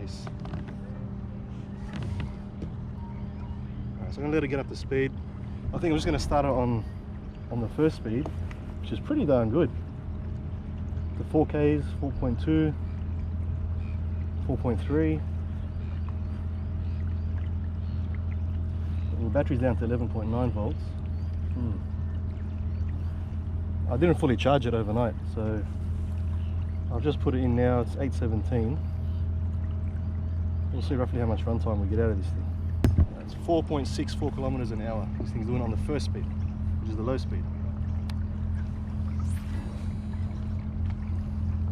Nice. Alright, so I'm gonna let it get up to speed. I think I'm just gonna start it on the first speed, which is pretty darn good. The 4Ks, 4.2, 4.3. The battery's down to 11.9 volts. I didn't fully charge it overnight, so I'll just put it in now. It's 8:17. We'll see roughly how much runtime we get out of this thing. It's 4.64 kilometers an hour. This thing's doing it on the first speed, which is the low speed.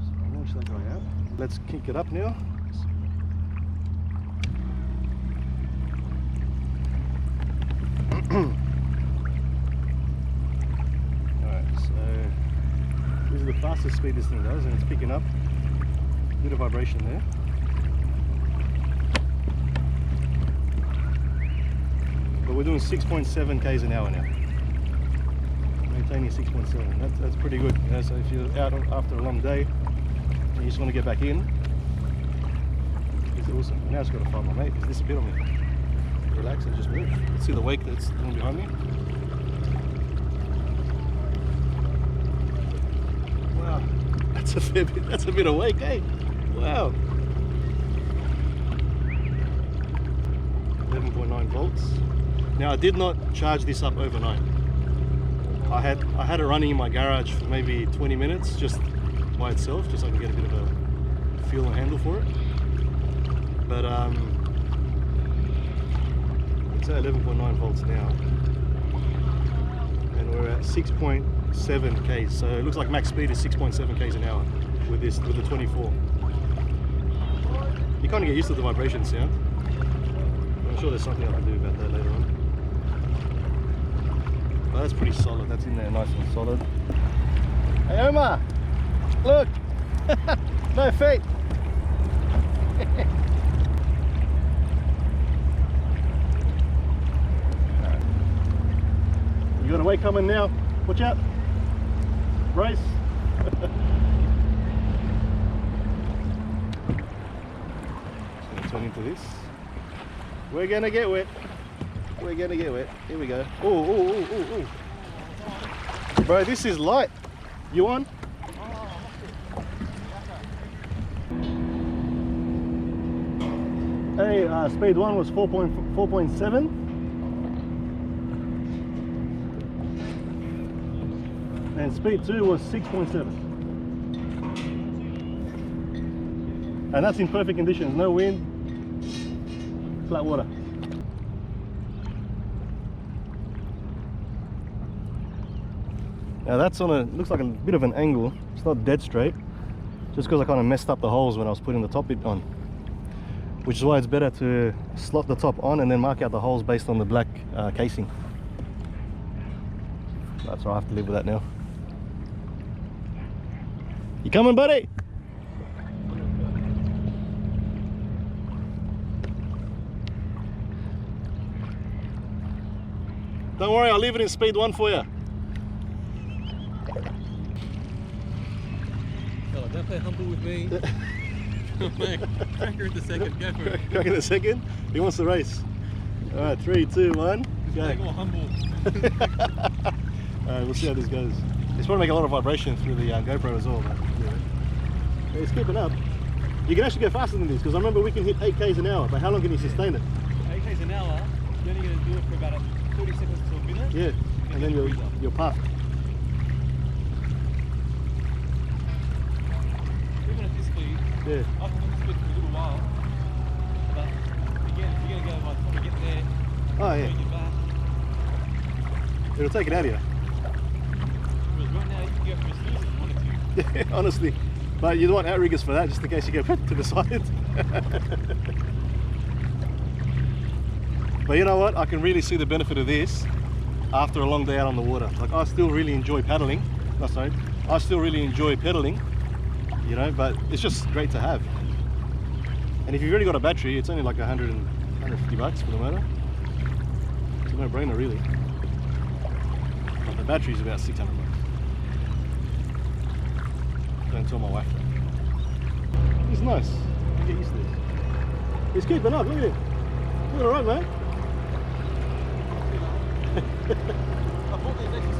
So I'll launch that guy out. Let's kick it up now. Alright, so this is the fastest speed this thing does, and it's picking up. A bit of vibration there. But we're doing 6.7 k's an hour now. Maintaining 6.7. That's pretty good. You know, so if you're out after a long day and you just want to get back in, it's awesome. Now I just got to find my mate. He's disappeared on me. Relax and just move. Let's see the wake that's going behind me. Wow, that's a fair bit. That's a bit of wake, eh? Wow. 11.9 volts. Now I did not charge this up overnight. I had it running in my garage for maybe 20 minutes just by itself, just so I can get a bit of a feel and handle for it. But it's at 11.9 volts now, and we're at 6.7 k's. So it looks like max speed is 6.7 k's an hour with the 24. You kind of get used to the vibration sound. I'm sure there's something I can do about that later on. But that's pretty solid. That's in there nice and solid. Hey Omar, look, no feet. You got a wake coming now. Watch out. Brace. Just gonna turn into this. We're gonna get wet. We're gonna get wet. Here we go. Oh. Bro, this is light. You on? Hey, speed 1 was 4.7. And speed 2 was 6.7. And that's in perfect conditions, no wind, flat water. Now that's on looks like a bit of an angle. It's not dead straight, just because I kind of messed up the holes when I was putting the top bit on. Which is why it's better to slot the top on and then mark out the holes based on the black casing. That's why I have to live with that now. You coming, buddy? Don't worry, I'll leave it in speed 1 for you. Oh, don't play humble with me. Cracker in the second, go for it. Cracker in the second? He wants to race. Alright, 3, 2, 1, go. More humble. Alright, we'll see how this goes. It's probably making a lot of vibration through the GoPro as well, but yeah. It's keeping up. You can actually go faster than this, because I remember we can hit 8 k's an hour, but how long can you sustain it? 8 k's an hour, you're only going to do it for about 30 seconds to a minute. Yeah, and then you're puffed. Even at this speed, Yeah. I can do this speed for a little while, but again, if you're going to go by the time you get there, Oh yeah. get back. It'll take it out of you. Whereas right now, you can go for a snooze if you wanted to. Yeah, honestly. But you don't want outriggers for that, just in case you go to the side. But you know what? I can really see the benefit of this after a long day out on the water. Like, I still really enjoy paddling. No, sorry. I still really enjoy pedaling, you know, but it's just great to have. And if you've already got a battery, it's only like 150 bucks for the motor. It's a no-brainer, really. But the battery's about 600 bucks. Don't tell my wife that. It's nice. You get used to this. He's keeping up, look at him. Doing alright, mate. I bought these extra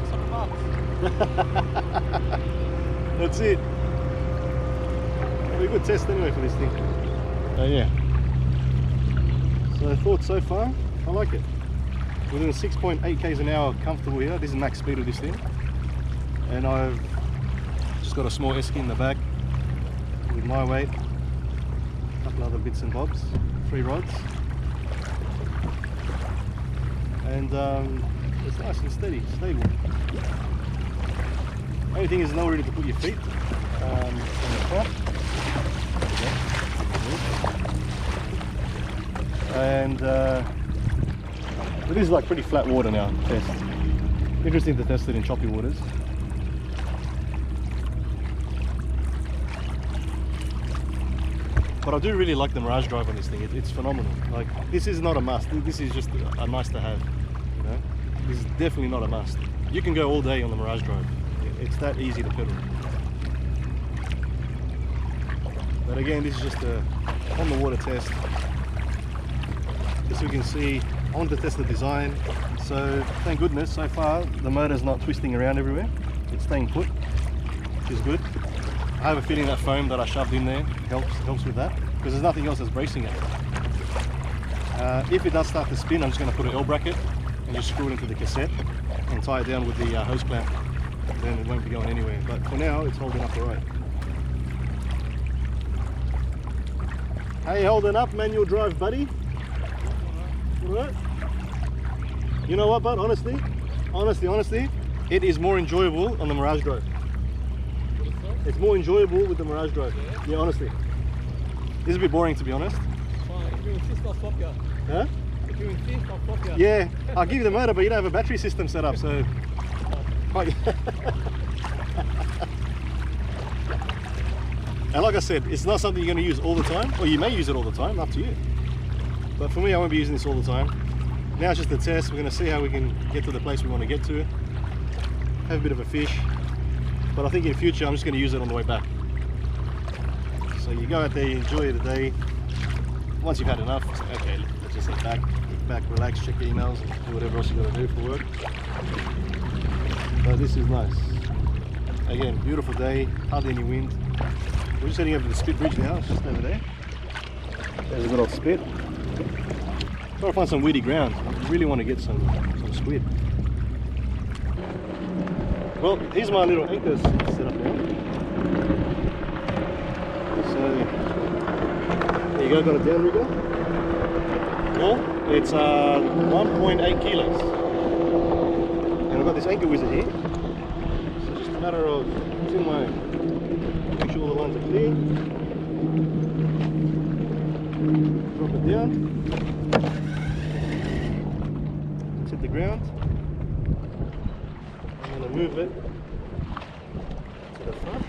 $600. That's it. It'll be a good test anyway for this thing. Oh yeah. So thoughts so far, I like it. We're doing 6.8 k's an hour comfortable here. This is max speed of this thing. And I've just got a small esky in the back with my weight. A couple other bits and bobs. 3 rods. And it's nice and steady, stable. Only thing is nowhere really to put your feet on the top. And it is like pretty flat water now to test. Interesting to test it in choppy waters. But I do really like the Mirage drive on this thing. It's phenomenal. Like, this is not a must. This is just a nice to have. You know, this is definitely not a must. You can go all day on the Mirage drive. It's that easy to pedal. But again, this is just a on the water test. Just so we can see. I wanted to test the design. So thank goodness so far the motor's not twisting around everywhere. It's staying put, which is good. I have a feeling that foam that I shoved in there helps with that, because there's nothing else that's bracing it. If it does start to spin, I'm just going to put an L bracket and just screw it into the cassette and tie it down with the hose clamp. Then it won't be going anywhere. But for now, it's holding up alright. How you holding up, manual drive, buddy? Alright. You know what, bud? Honestly, it is more enjoyable on the Mirage drive. It's more enjoyable with the Mirage drive. Yeah, honestly. This is a bit boring, to be honest. Fine, if you insist, I'll swap you. Huh? If you insist, I'll swap you. Yeah, I'll give you the motor, but you don't have a battery system set up, so... And like I said, it's not something you're going to use all the time, or you may use it all the time, up to you. But for me, I won't be using this all the time. Now it's just a test. We're going to see how we can get to the place we want to get to. Have a bit of a fish. But I think in future I'm just going to use it on the way back. So you go out there, you enjoy the day. Once you've had enough, it's like, okay, let's just sit back, relax, check your emails, and do whatever else you've got to do for work. But this is nice. Again, beautiful day, hardly any wind. We're just heading over to the Spit Bridge now, it's just over there. There's a good old spit. Got to find some weedy ground. I really want to get some squid. Well, here's my little anchor set up now. So, there you go, got a downrigger. Well, it's 1.8 kilos. And I've got this anchor wizard here. So just a matter of using my, make sure all the lines are clear. Drop it down. Let's hit the ground. I'm going to move it to the front.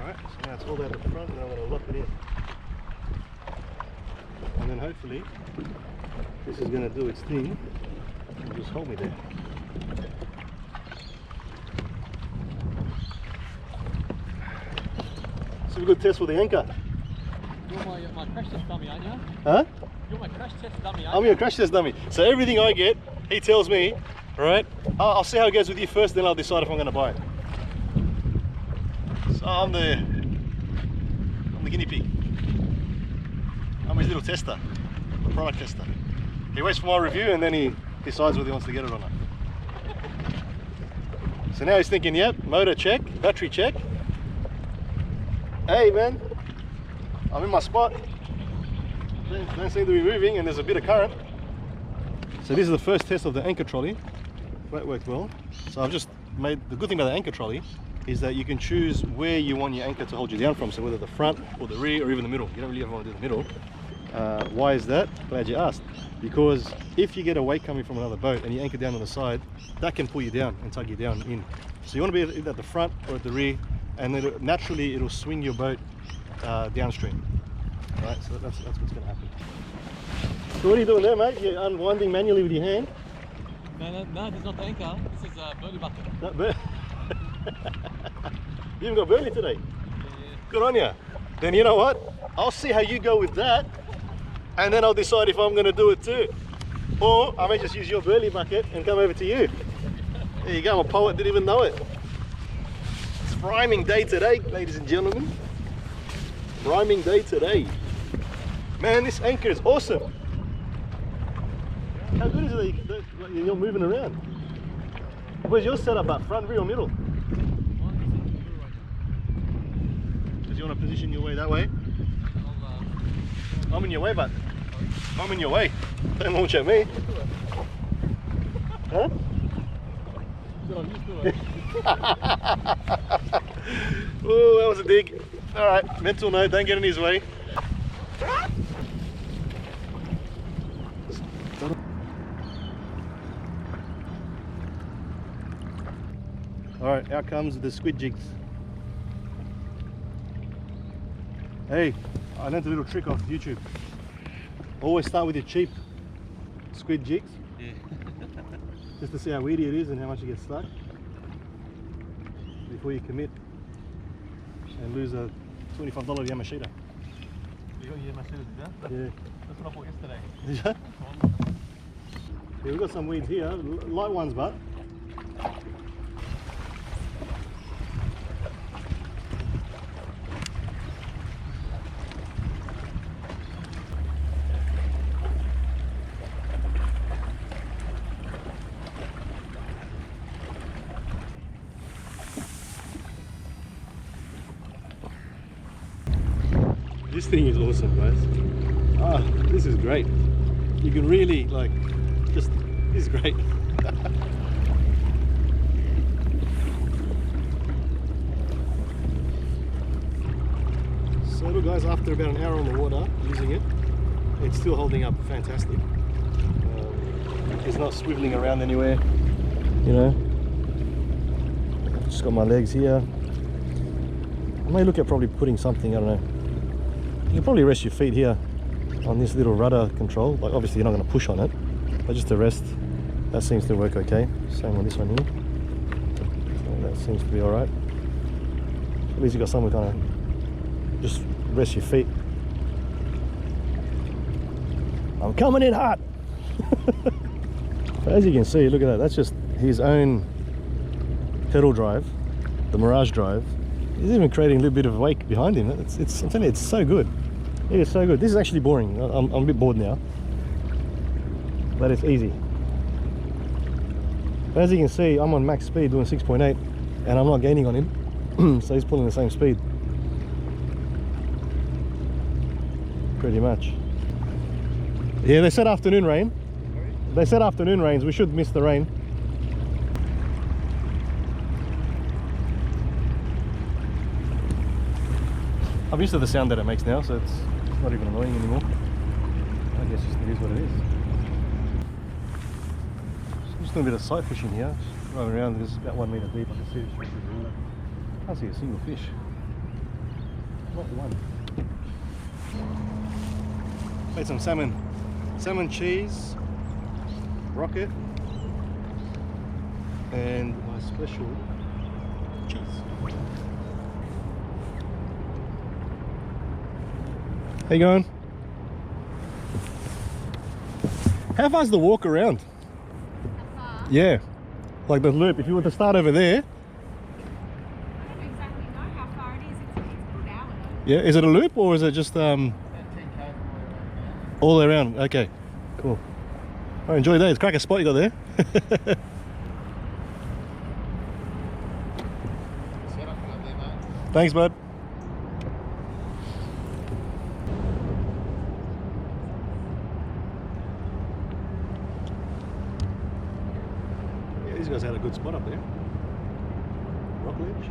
Alright, so now it's all out at the front and I'm going to lock it in. And then hopefully this is going to do its thing and just hold me there. It's a good test for the anchor. You're my crash test dummy, aren't you? Huh? You're my crash test dummy, aren't I'm you? your crash test dummy. So everything I get, he tells me, alright, I'll see how it goes with you first, then I'll decide if I'm going to buy it. So I'm the guinea pig. I'm his little tester, the product tester. He waits for my review and then he decides whether he wants to get it or not. So now he's thinking, yep, motor check, battery check. Hey man, I'm in my spot. Don't seem to be moving and there's a bit of current. So this is the first test of the anchor trolley. That worked well. So I've just made, the good thing about the anchor trolley is that you can choose where you want your anchor to hold you down from. So whether the front or the rear or even the middle. You don't really ever want to do the middle. Why is that? Glad you asked. Because if you get a weight coming from another boat and you anchor down on the side, that can pull you down and tug you down in. So you want to be either at the front or at the rear, and then naturally it'll swing your boat downstream. Right, so that's what's going to happen. So what are you doing there, mate? You're unwinding manually with your hand? No, this is not the anchor. This is a belly button. You even got Burley today. Yeah. Good on you. Then you know what? I'll see how you go with that, and then I'll decide if I'm going to do it too. Or I may just use your Burley bucket and come over to you. There you go, I'm a poet, didn't even know it. It's rhyming day today, ladies and gentlemen. Rhyming day today. Man, this anchor is awesome. How good is it that you're moving around? Where's your setup at? Front, rear or middle? Because you want to position your way that way? I'm in your way, but I'm in your way. Don't launch at me. Huh? I'm used to it. Oh, that was a dig. Alright, mental note, don't get in his way. Alright, out comes the squid jigs. Hey, I learned a little trick off YouTube. Always start with your cheap squid jigs. Yeah. Just to see how weedy it is and how much you get stuck before you commit and lose a $25 Yamashita. You got your Mercedes there? Yeah. That's what I bought yesterday. Did ya? Yeah, we've got some weeds here, light ones, but this thing is awesome, guys. Ah, this is great. You can really this is great. So look guys, after about an hour on the water using it, it's still holding up fantastic. It's not swiveling around anywhere, you know. Just got my legs here. I may look at probably putting something, I don't know. You can probably rest your feet here on this little rudder control. Like obviously you're not going to push on it, but just to rest, that seems to work okay. Same on this one here. So that seems to be alright. At least you got somewhere kind of just rest your feet. I'm coming in hot. As you can see, look at that. That's just his own pedal drive, the Mirage drive. He's even creating a little bit of wake behind him. I'm telling you, it's so good. It is so good. This is actually boring. I'm a bit bored now, but it's easy. As you can see, I'm on max speed doing 6.8 and I'm not gaining on him. So he's pulling the same speed. Pretty much. Yeah, they said afternoon rain. They said afternoon rains. We should miss the rain. I'm used to the sound that it makes now, so it's not even annoying anymore. I guess it is what it is. Just doing a bit of sight fishing here. Just rolling around, it's about 1 metre deep. I can see it through the water. Can't see a single fish. Not one. Made some salmon cheese, rocket, and my special cheese. How you going? How far's the walk around? How far? Yeah, like the loop. If you were to start over there. I don't exactly know how far it is. It's a good hour though. Yeah, is it a loop or is it just all the way around? Okay, cool. I enjoy that. It's a cracker spot you got there. Thanks, bud. Yeah, these guys had a good spot up there. Rock ledge.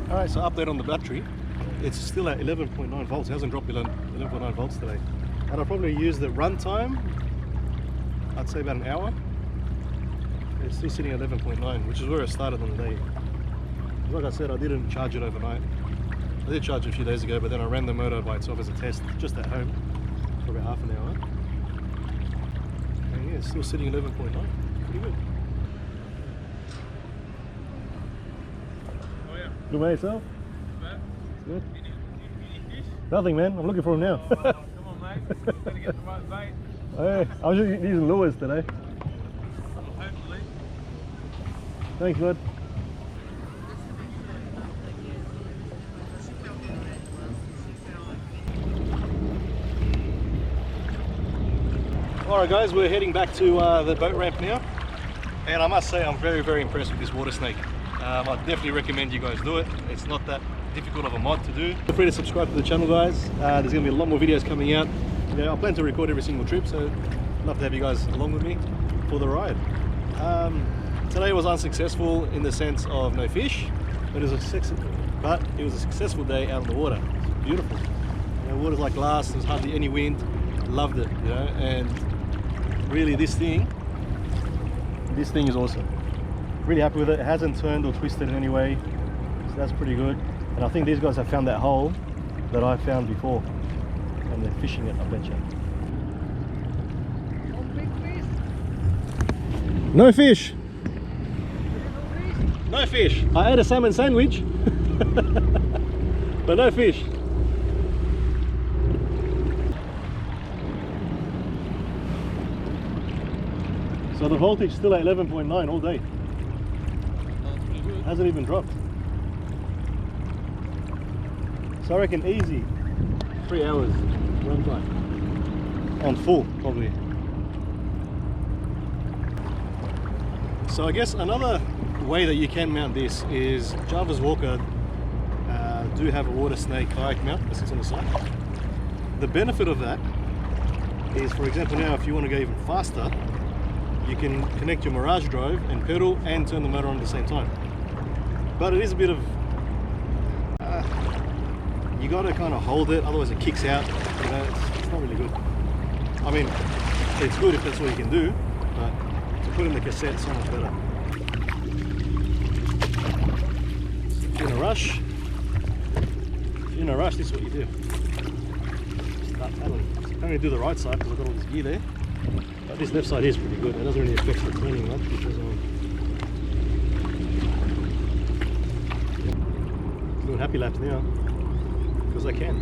Alright, so update on the battery. It's still at 11.9 volts. It hasn't dropped below 11.9 volts today. And I'll probably use the run time, I'd say about an hour. It's still sitting at 11.9, which is where it started on the day. Like I said, I didn't charge it overnight. I did charge it a few days ago, but then I ran the motor by itself as a test, just at home. for about half an hour. And yeah, it's still sitting at 11.9. Pretty good. Oh yeah. Good mate, yourself? Bad. Good. You need fish? Nothing, man. I'm looking for him now. Oh, come on, mate. We've got to get the right bait. Hey, I was just using lures today. Hopefully. Thanks, bud. Alright guys, we're heading back to the boat ramp now, and I must say I'm very, very impressed with this water snake. I definitely recommend you guys do it. It's not that difficult of a mod to do. Feel free to subscribe to the channel, guys. There's going to be a lot more videos coming out. Yeah, I plan to record every single trip, so I'd love to have you guys along with me for the ride. Today was unsuccessful in the sense of no fish, but it was a successful day out on the water. It's beautiful. You know, water's like glass. There's hardly any wind. Loved it, you know, and really this thing is awesome. Really happy with it. It hasn't turned or twisted in any way, so that's pretty good. And I think these guys have found that hole that I found before, and they're fishing it, I bet you. No fish. No fish. I ate a salmon sandwich, but no fish. So the voltage still at 11.9 all day. That's pretty good. Hasn't even dropped. So I reckon easy 3 hours run time. On full, probably. So I guess another way that you can mount this is Jarvis Walker do have a Watersnake kayak mount that sits on the side. The benefit of that is, for example, now if you want to go even faster, you can connect your Mirage drive and pedal and turn the motor on at the same time. But it is a bit of, you got to kind of hold it, otherwise it kicks out. You know, it's not really good. I mean, it's good if that's what you can do, but to put in the cassette is so much better. If you're in a rush, this is what you do. Start paddling. So I can't really do the right side because I've got all this gear there. But this left side is pretty good. It doesn't really affect the turning much because I'm doing happy laps now because I can.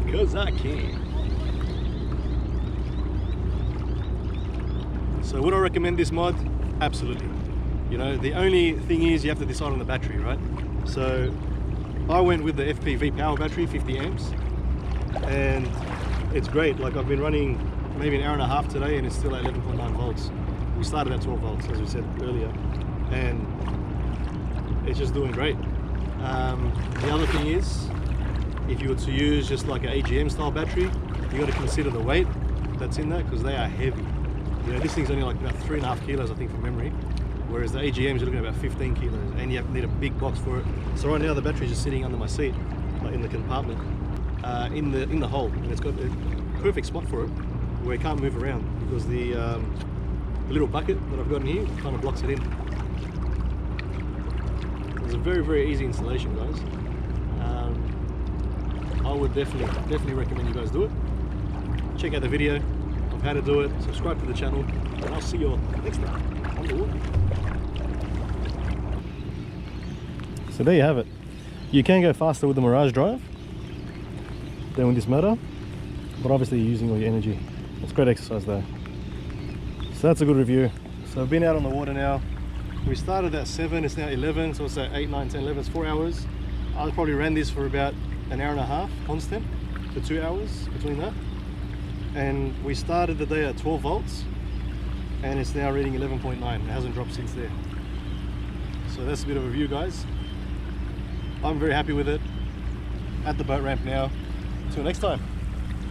Because I can. So would I recommend this mod? Absolutely. You know, the only thing is you have to decide on the battery, right? So I went with the FPV power battery, 50 amps, and it's great. Like I've been running maybe an hour and a half today and it's still at 11.9 volts. We started at 12 volts as we said earlier, and it's just doing great. The other thing is, if you were to use just like an AGM style battery, you got to consider the weight that's in there because they are heavy. You know, this thing's only like about 3.5 kilos I think from memory, whereas the AGMs you're looking at about 15 kilos and you need a big box for it. So right now the battery's just sitting under my seat, like in the compartment. In the hole, and it's got a perfect spot for it where it can't move around because the little bucket that I've got in here kind of blocks it in. It's a very, very easy installation, guys. I would definitely recommend you guys do it. Check out the video of how to do it, subscribe to the channel, and I'll see you all next time on the water. So there you have it. You can go faster with the Mirage drive than with this motor, but obviously you're using all your energy. It's great exercise though. So that's a good review. So I've been out on the water now. We started at 7, it's now 11, so it's at 8, 9, 10, 11, it's 4 hours. I probably ran this for about an hour and a half constant for 2 hours between that. And we started the day at 12 volts and it's now reading 11.9. It hasn't dropped since there. So that's a bit of a review, guys. I'm very happy with it. At the boat ramp now. Until next time.